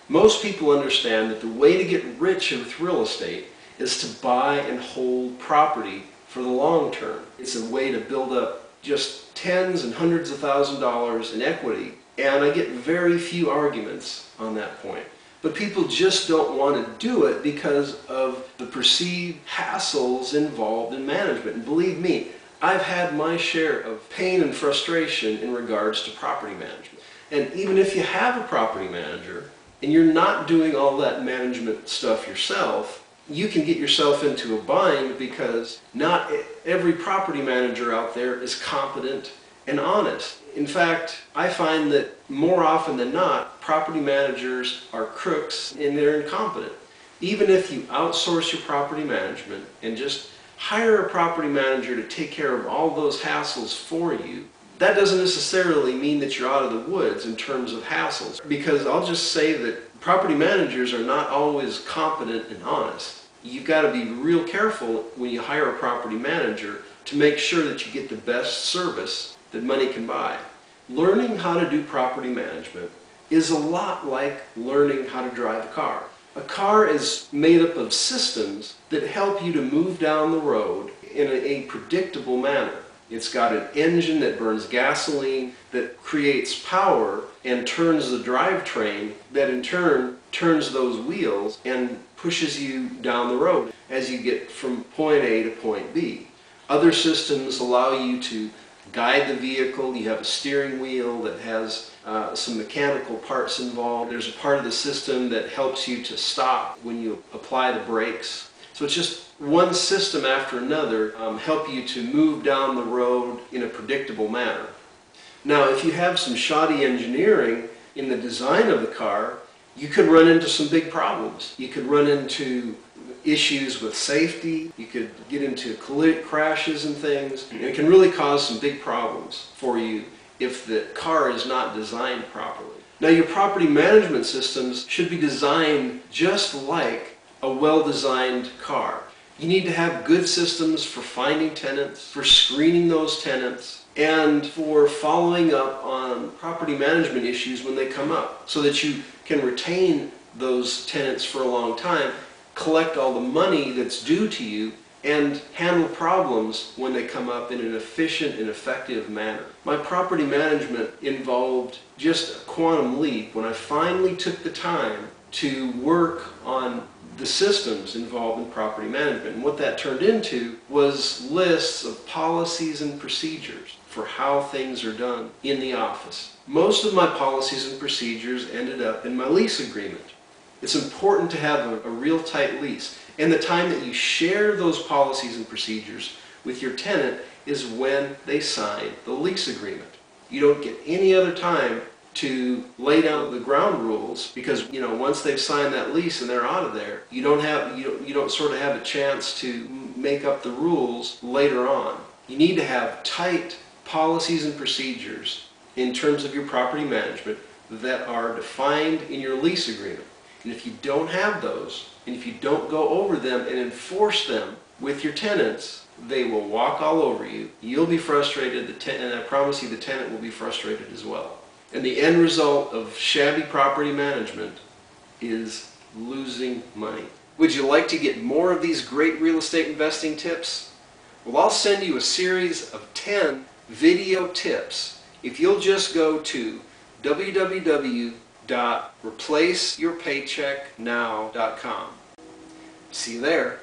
Most people understand that the way to get rich with real estate is to buy and hold property for the long term. It's a way to build up just tens and hundreds of thousands of dollars in equity, and I get very few arguments on that point. But people just don't want to do it because of the perceived hassles involved in management. And believe me, I've had my share of pain and frustration in regards to property management. And even if you have a property manager and you're not doing all that management stuff yourself, you can get yourself into a bind because not every property manager out there is competent and honest. In fact, I find that more often than not, property managers are crooks and they're incompetent. Even if you outsource your property management and just hire a property manager to take care of all those hassles for you, that doesn't necessarily mean that you're out of the woods in terms of hassles. Because I'll just say that property managers are not always competent and honest. You've got to be real careful when you hire a property manager to make sure that you get the best service that money can buy. Learning how to do property management is a lot like learning how to drive a car. A car is made up of systems that help you to move down the road in a predictable manner. It's got an engine that burns gasoline, that creates power and turns the drivetrain, that in turn turns those wheels and pushes you down the road as you get from point A to point B. Other systems allow you to guide the vehicle. You have a steering wheel that has some mechanical parts involved. There's a part of the system that helps you to stop when you apply the brakes. So it's just one system after another help you to move down the road in a predictable manner. Now, if you have some shoddy engineering in the design of the car, you could run into some big problems. You could run into issues with safety. You could get into crashes and things. And it can really cause some big problems for you if the car is not designed properly. Now, your property management systems should be designed just like a well-designed car. You need to have good systems for finding tenants, for screening those tenants, and for following up on property management issues when they come up, so that you can retain those tenants for a long time, collect all the money that's due to you, and handle problems when they come up in an efficient and effective manner. My property management involved just a quantum leap when I finally took the time to work on the systems involved in property management. And what that turned into was lists of policies and procedures for how things are done in the office. Most of my policies and procedures ended up in my lease agreement. It's important to have a real tight lease. And the time that you share those policies and procedures with your tenant is when they sign the lease agreement. You don't get any other time to lay down the ground rules, because once they've signed that lease and they're out of there, you don't sort of have a chance to make up the rules later on. You need to have tight policies and procedures in terms of your property management that are defined in your lease agreement. And if you don't have those, and if you don't go over them and enforce them with your tenants, they will walk all over you. You'll be frustrated, and I promise you the tenant will be frustrated as well. And the end result of shabby property management is losing money. Would you like to get more of these great real estate investing tips? Well, I'll send you a series of 10 video tips if you'll just go to www.replaceyourpaychecknow.com. See you there.